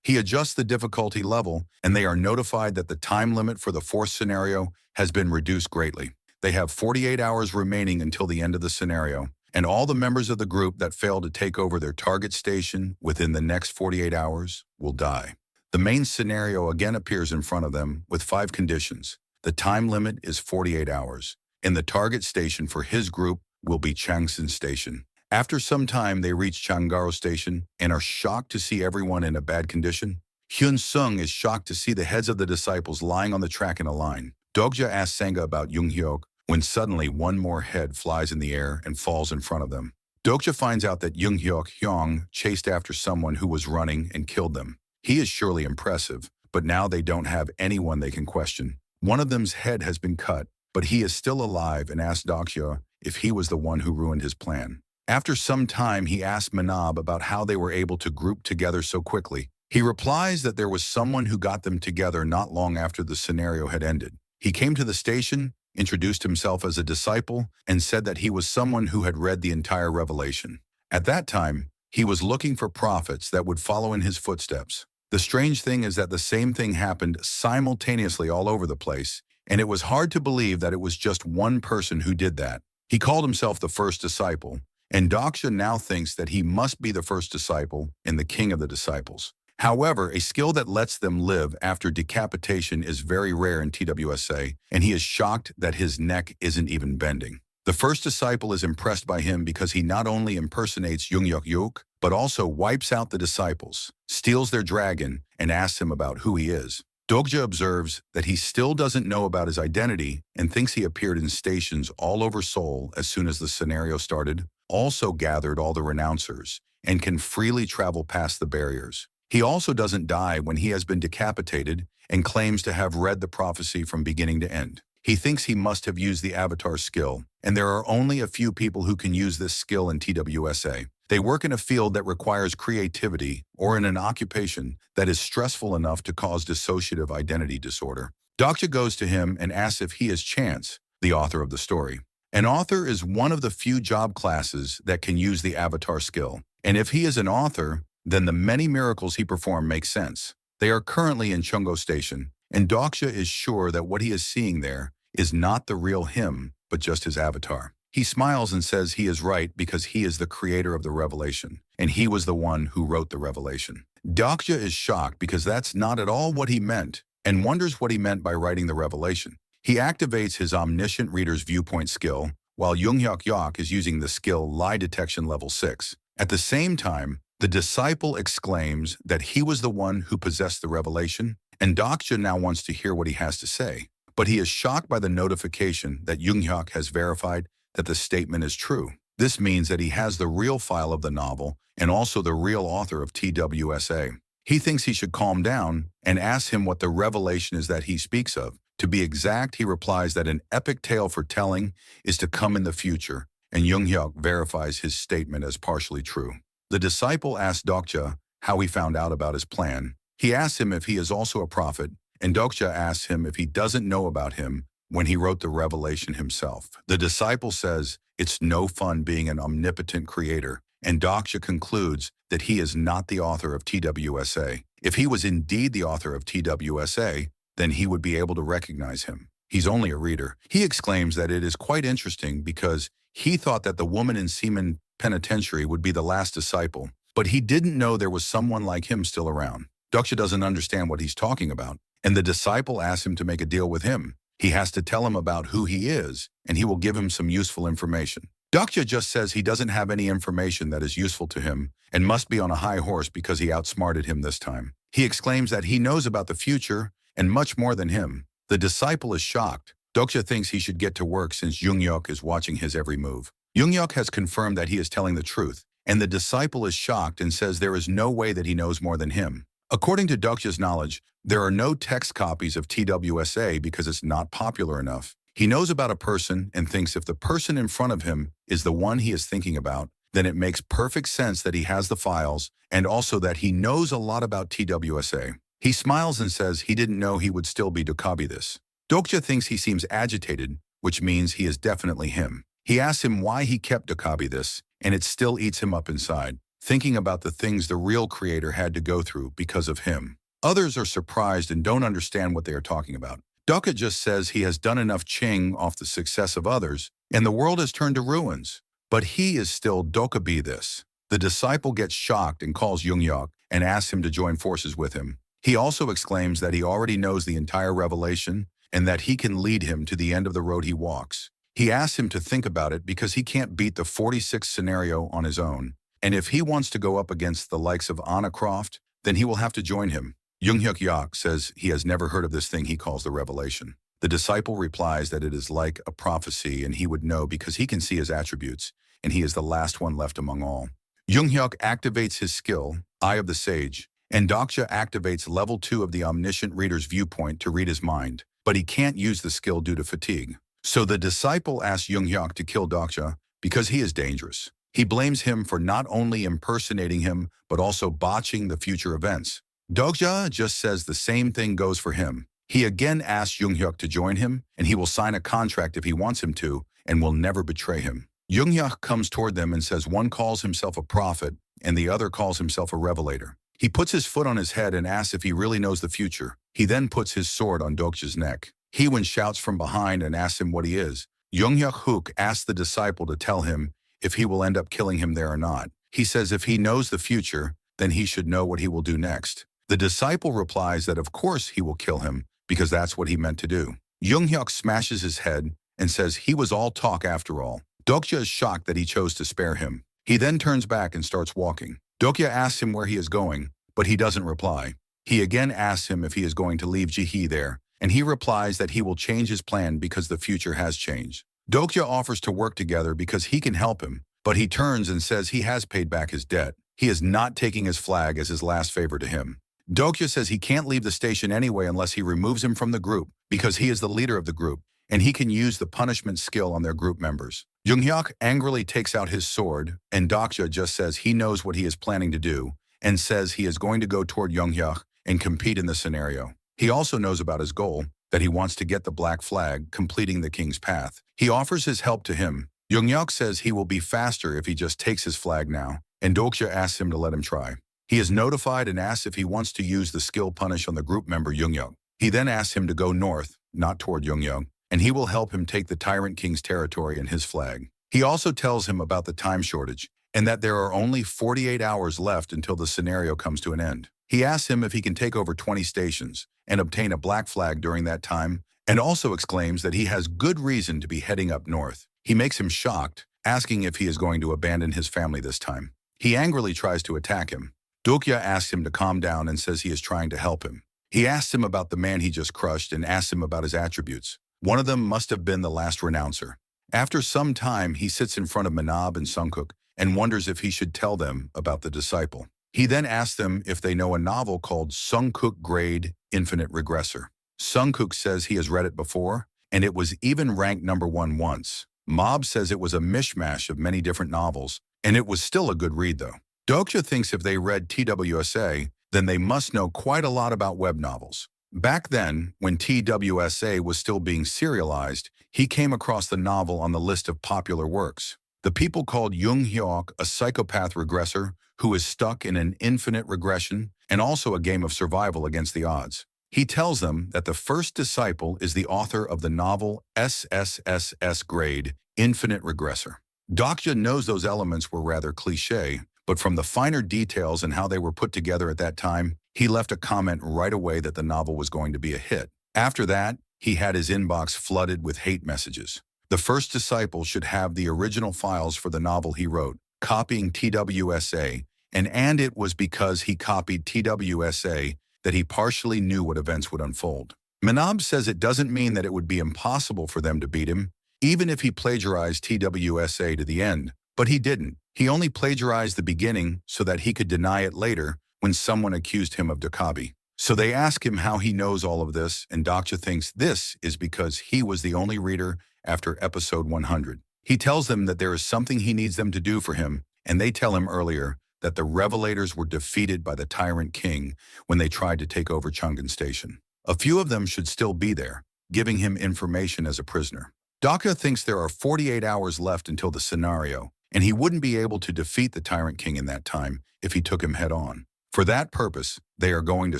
He adjusts the difficulty level, and they are notified that the time limit for the fourth scenario has been reduced greatly. They have 48 hours remaining until the end of the scenario, and all the members of the group that fail to take over their target station within the next 48 hours will die. The main scenario again appears in front of them with 5 conditions. The time limit is 48 hours, and the target station for his group will be Changsan Station. After some time, they reach Changgaro Station and are shocked to see everyone in a bad condition. Hyun Sung is shocked to see the heads of the disciples lying on the track in a line. Dokja asks Sangha about Yoo Joonghyuk when suddenly one more head flies in the air and falls in front of them. Dokja finds out that Yoo Joonghyuk chased after someone who was running and killed them. He is surely impressive, but now they don't have anyone they can question. One of them's head has been cut, but he is still alive and asks Dokja if he was the one who ruined his plan. After some time, he asks Manab about how they were able to group together so quickly. He replies that there was someone who got them together not long after the scenario had ended. He came to the station, introduced himself as a disciple, and said that he was someone who had read the entire revelation. At that time, he was looking for prophets that would follow in his footsteps. The strange thing is that the same thing happened simultaneously all over the place, and it was hard to believe that it was just one person who did that. He called himself the first disciple, and Dokja now thinks that he must be the first disciple and the king of the disciples. However, a skill that lets them live after decapitation is very rare in TWSA, and he is shocked that his neck isn't even bending. The first disciple is impressed by him because he not only impersonates Yoo Joonghyuk, but also wipes out the disciples, steals their dragon, and asks him about who he is. Dokja observes that he still doesn't know about his identity and thinks he appeared in stations all over Seoul as soon as the scenario started, also gathered all the renouncers, and can freely travel past the barriers. He also doesn't die when he has been decapitated and claims to have read the prophecy from beginning to end. He thinks he must have used the avatar skill, and there are only a few people who can use this skill in TWSA. They work in a field that requires creativity or in an occupation that is stressful enough to cause dissociative identity disorder. Dokja goes to him and asks if he is Chance, the author of the story. An author is one of the few job classes that can use the avatar skill, and if he is an author, then the many miracles he performed make sense. They are currently in Chungo Station, and Dokja is sure that what he is seeing there is not the real him, but just his avatar. He smiles and says he is right because he is the creator of the revelation, and he was the one who wrote the revelation. Dokja is shocked because that's not at all what he meant, and wonders what he meant by writing the revelation. He activates his Omniscient Reader's Viewpoint skill, while Yoo Joonghyuk is using the skill Lie Detection Level 6. At the same time, the disciple exclaims that he was the one who possessed the revelation, and Dokja now wants to hear what he has to say. But he is shocked by the notification that Yoo Joonghyuk has verified that the statement is true. This means that he has the real file of the novel and also the real author of TWSA. He thinks he should calm down and asks him what the revelation is that he speaks of. To be exact, he replies that an epic tale for telling is to come in the future, and Yoo Joonghyuk verifies his statement as partially true. The disciple asks Dokja how he found out about his plan. He asks him if he is also a prophet, and Dokja asks him if he doesn't know about him when he wrote the revelation himself. The disciple says it's no fun being an omnipotent creator, and Dokja concludes that he is not the author of TWSA. If he was indeed the author of TWSA, then he would be able to recognize him. He's only a reader. He exclaims that it is quite interesting because he thought that the woman in Seaman Penitentiary would be the last disciple, but he didn't know there was someone like him still around. Dokja doesn't understand what he's talking about, and the disciple asks him to make a deal with him. He has to tell him about who he is, and he will give him some useful information. Dokja just says he doesn't have any information that is useful to him and must be on a high horse because he outsmarted him this time. He exclaims that he knows about the future and much more than him. The disciple is shocked. Dokja thinks he should get to work since Yoo Joonghyuk is watching his every move. Yoo Joonghyuk has confirmed that he is telling the truth, and the disciple is shocked and says there is no way that he knows more than him. According to Dokja's knowledge, there are no text copies of TWSA because it's not popular enough. He knows about a person and thinks if the person in front of him is the one he is thinking about, then it makes perfect sense that he has the files and also that he knows a lot about TWSA. He smiles and says he didn't know he would still be Dokabi this. Dokja thinks he seems agitated, which means he is definitely him. He asks him why he kept Dokabi this, and it still eats him up inside, thinking about the things the real creator had to go through because of him. Others are surprised and don't understand what they are talking about. Dokja just says he has done enough ching off the success of others, and the world has turned to ruins. But he is still Dokabi this. The disciple gets shocked and calls Joonghyuk and asks him to join forces with him. He also exclaims that he already knows the entire revelation and that he can lead him to the end of the road he walks. He asks him to think about it because he can't beat the 46th scenario on his own. And if he wants to go up against the likes of Anna Croft, then he will have to join him. Joonghyuk says he has never heard of this thing he calls the revelation. The disciple replies that it is like a prophecy and he would know because he can see his attributes, and he is the last one left among all. Joonghyuk activates his skill, Eye of the Sage, and Dokja activates level 2 of the Omniscient Reader's Viewpoint to read his mind, but he can't use the skill due to fatigue. So the disciple asks Joonghyuk to kill Dokja because he is dangerous. He blames him for not only impersonating him, but also botching the future events. Dokja just says the same thing goes for him. He again asks Joonghyuk to join him, and he will sign a contract if he wants him to, and will never betray him. Joonghyuk comes toward them and says one calls himself a prophet, and the other calls himself a revelator. He puts his foot on his head and asks if he really knows the future. He then puts his sword on Dokja's neck. Heewon shouts from behind and asks him what he is. Joonghyuk asks the disciple to tell him if he will end up killing him there or not. He says if he knows the future, then he should know what he will do next. The disciple replies that of course he will kill him, because that's what he meant to do. Joonghyuk smashes his head and says he was all talk after all. Dokja is shocked that he chose to spare him. He then turns back and starts walking. Dokja asks him where he is going, but he doesn't reply. He again asks him if he is going to leave Jihee there, and he replies that he will change his plan because the future has changed. Dokja offers to work together because he can help him, but he turns and says he has paid back his debt. He is not taking his flag as his last favor to him. Dokja says he can't leave the station anyway unless he removes him from the group because he is the leader of the group, and he can use the punishment skill on their group members. Joonghyuk angrily takes out his sword, and Dokja just says he knows what he is planning to do and says he is going to go toward Joonghyuk and compete in the scenario. He also knows about his goal, that he wants to get the black flag, completing the king's path. He offers his help to him. Joonghyuk says he will be faster if he just takes his flag now, and Dokja asks him to let him try. He is notified and asks if he wants to use the skill punish on the group member Joonghyuk. He then asks him to go north, not toward Joonghyuk, and he will help him take the tyrant king's territory and his flag. He also tells him about the time shortage and that there are only 48 hours left until the scenario comes to an end. He asks him if he can take over 20 stations and obtain a black flag during that time, and also exclaims that he has good reason to be heading up north. He makes him shocked, asking if he is going to abandon his family this time. He angrily tries to attack him. Dokja asks him to calm down and says he is trying to help him. He asks him about the man he just crushed and asks him about his attributes. One of them must have been the last renouncer. After some time, he sits in front of Manab and Sungkook and wonders if he should tell them about the disciple. He then asks them if they know a novel called Sungkook Grade Infinite Regressor. Sungkook says he has read it before, and it was even ranked #1 once. Mob says it was a mishmash of many different novels, and it was still a good read though. Dokja thinks if they read TWSA, then they must know quite a lot about web novels. Back then, when TWSA was still being serialized, he came across the novel on the list of popular works. The people called Joonghyuk a psychopath regressor who is stuck in an infinite regression and also a game of survival against the odds. He tells them that the first disciple is the author of the novel SSSS Grade Infinite Regressor. Dokja knows those elements were rather cliché, but from the finer details and how they were put together at that time, he left a comment right away that the novel was going to be a hit. After that, he had his inbox flooded with hate messages. The first disciple should have the original files for the novel he wrote, copying TWSA, and it was because he copied TWSA that he partially knew what events would unfold. Manab says it doesn't mean that it would be impossible for them to beat him, even if he plagiarized TWSA to the end, but he didn't. He only plagiarized the beginning so that he could deny it later when someone accused him of Dokabi. So they ask him how he knows all of this, and Dokja thinks this is because he was the only reader after episode 100. He tells them that there is something he needs them to do for him, and they tell him earlier that the Revelators were defeated by the Tyrant King when they tried to take over Chang'an Station. A few of them should still be there, giving him information as a prisoner. Daka thinks there are 48 hours left until the scenario, and he wouldn't be able to defeat the Tyrant King in that time if he took him head-on. For that purpose, they are going to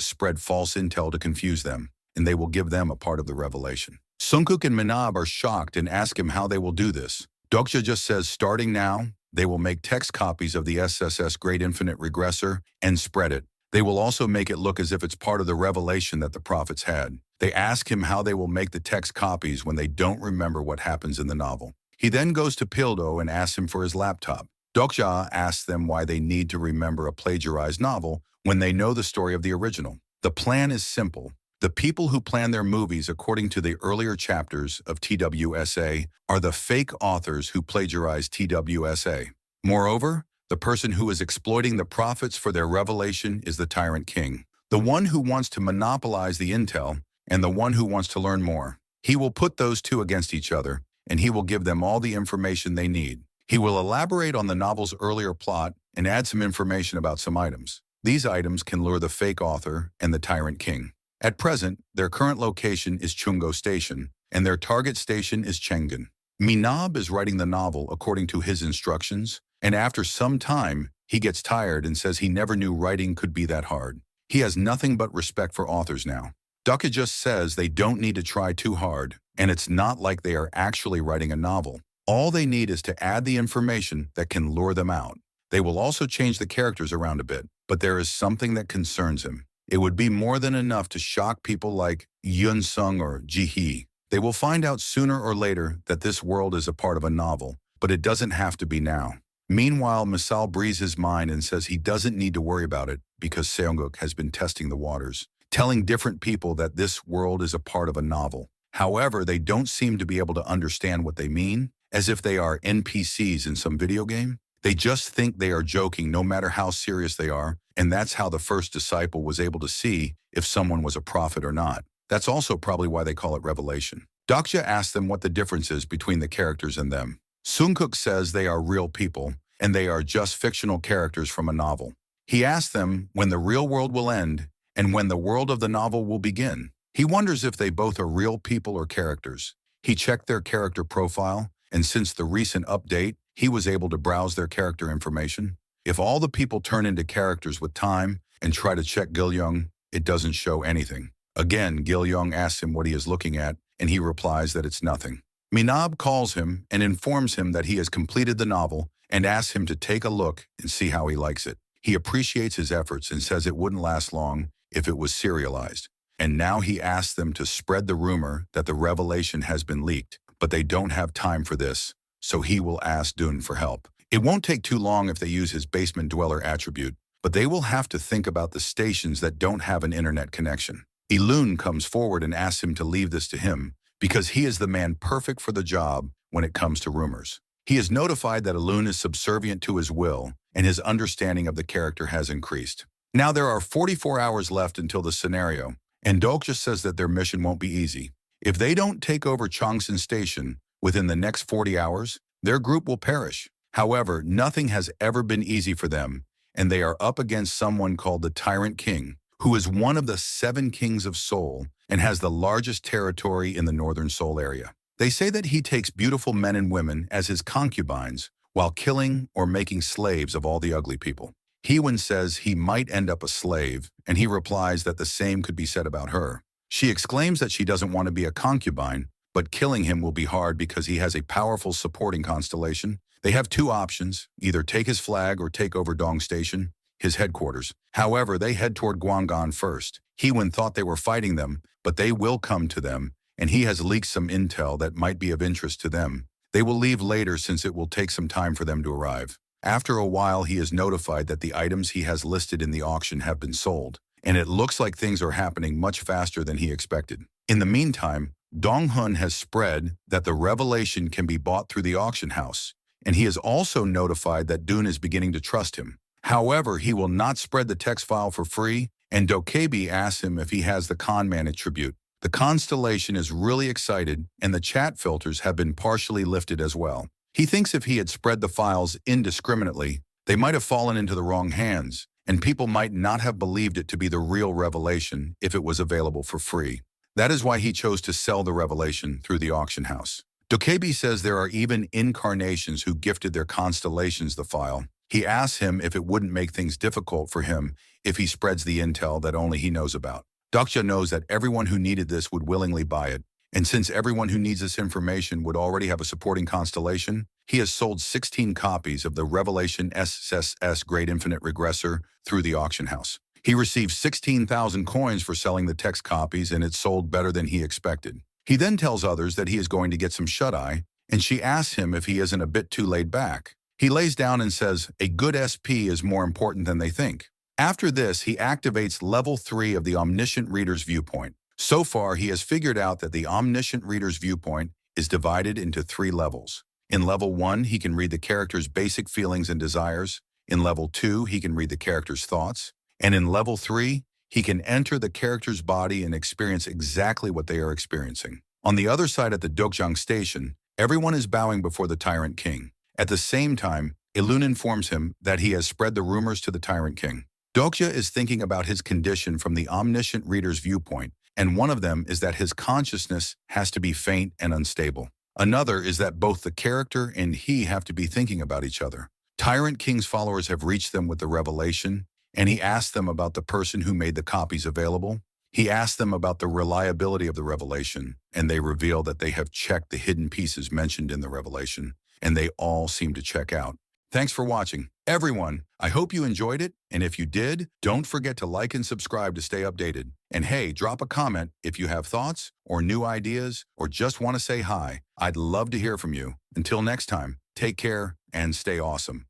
spread false intel to confuse them, and they will give them a part of the revelation. Jungkook and Minab are shocked and ask him how they will do this. Dokja just says starting now, they will make text copies of the SSS Great Infinite Regressor and spread it. They will also make it look as if it's part of the revelation that the prophets had. They ask him how they will make the text copies when they don't remember what happens in the novel. He then goes to Pildo and asks him for his laptop. Dokja asks them why they need to remember a plagiarized novel when they know the story of the original. The plan is simple. The people who plan their movies according to the earlier chapters of TWSA are the fake authors who plagiarized TWSA. Moreover, the person who is exploiting the prophets for their revelation is the Tyrant King, the one who wants to monopolize the intel and the one who wants to learn more. He will put those two against each other, and he will give them all the information they need. He will elaborate on the novel's earlier plot and add some information about some items. These items can lure the fake author and the Tyrant King. At present, their current location is Chunggo Station, and their target station is Chang'an. Minab is writing the novel according to his instructions, and after some time, he gets tired and says he never knew writing could be that hard. He has nothing but respect for authors now. Ducka just says they don't need to try too hard, and it's not like they are actually writing a novel. All they need is to add the information that can lure them out. They will also change the characters around a bit, but there is something that concerns him. It would be more than enough to shock people like Yun Sung or Ji Hee. They will find out sooner or later that this world is a part of a novel, but it doesn't have to be now. Meanwhile, Misal breathes his mind and says he doesn't need to worry about it because Seongguk has been testing the waters, telling different people that this world is a part of a novel. However, they don't seem to be able to understand what they mean, as if they are NPCs in some video game. They just think they are joking no matter how serious they are, and that's how the first disciple was able to see if someone was a prophet or not. That's also probably why they call it revelation. Dokja asks them what the difference is between the characters and them. Jungkook says they are real people, and they are just fictional characters from a novel. He asks them when the real world will end and when the world of the novel will begin. He wonders if they both are real people or characters. He checked their character profile, and since the recent update, he was able to browse their character information. If all the people turn into characters with time and try to check Gil-young, it doesn't show anything. Again, Gil-young asks him what he is looking at, and he replies that it's nothing. Minab calls him and informs him that he has completed the novel and asks him to take a look and see how he likes it. He appreciates his efforts and says it wouldn't last long if it was serialized. And now he asks them to spread the rumor that the revelation has been leaked, but they don't have time for this, so he will ask Dun for help. It won't take too long if they use his basement dweller attribute, but they will have to think about the stations that don't have an internet connection. Ilun comes forward and asks him to leave this to him because he is the man perfect for the job when it comes to rumors. He is notified that Ilun is subservient to his will, and his understanding of the character has increased. Now there are 44 hours left until the scenario, and Dokja says that their mission won't be easy. If they don't take over Changsan Station within the next 40 hours, their group will perish. However, nothing has ever been easy for them, and they are up against someone called the Tyrant King, who is one of the 7 kings of Seoul and has the largest territory in the northern Seoul area. They say that he takes beautiful men and women as his concubines while killing or making slaves of all the ugly people. Heewon says he might end up a slave, and he replies that the same could be said about her. She exclaims that she doesn't want to be a concubine, but killing him will be hard because he has a powerful supporting constellation. They have 2 options, either take his flag or take over Dong Station, his headquarters. However, they head toward Gwangan first. Heewon thought they were fighting them, but they will come to them, and he has leaked some intel that might be of interest to them. They will leave later since it will take some time for them to arrive. After a while, he is notified that the items he has listed in the auction have been sold, and it looks like things are happening much faster than he expected. In the meantime, Dong-hun has spread that the revelation can be bought through the auction house, and he is also notified that Dun is beginning to trust him. However, he will not spread the text file for free, and Dokebi asks him if he has the conman attribute. The constellation is really excited, and the chat filters have been partially lifted as well. He thinks if he had spread the files indiscriminately, They might have fallen into the wrong hands, and people might not have believed it to be the real revelation if it was available for free. That is why he chose to sell the revelation through the auction house. Dokebi says there are even incarnations who gifted their constellations the file. He asks him if it wouldn't make things difficult for him if he spreads the intel that only he knows about. Dokja knows that everyone who needed this would willingly buy it, and since everyone who needs this information would already have a supporting constellation, he has sold 16 copies of the Revelation SSS Great Infinite Regressor through the auction house. He received 16,000 coins for selling the text copies, and it sold better than he expected. He then tells others that he is going to get some shut-eye, and she asks him if he isn't a bit too laid back. He lays down and says, a good SP is more important than they think. After this, he activates level 3 of the Omniscient Reader's Viewpoint. So far, he has figured out that the Omniscient Reader's Viewpoint is divided into 3 levels. In level 1, he can read the character's basic feelings and desires. In level 2, he can read the character's thoughts. And in level 3, he can enter the character's body and experience exactly what they are experiencing. On the other side at the Dokjang station, everyone is bowing before the Tyrant King. At the same time, Ilun informs him that he has spread the rumors to the Tyrant King. Dokja is thinking about his condition from the Omniscient Reader's Viewpoint, and one of them is that his consciousness has to be faint and unstable. Another is that both the character and he have to be thinking about each other. Tyrant King's followers have reached them with the revelation, and he asked them about the person who made the copies available. He asked them about the reliability of the revelation, and they reveal that they have checked the hidden pieces mentioned in the revelation, and they all seem to check out. Thanks for watching. Everyone, I hope you enjoyed it, and if you did, don't forget to like and subscribe to stay updated. And hey, drop a comment if you have thoughts or new ideas or just want to say hi. I'd love to hear from you. Until next time, take care and stay awesome.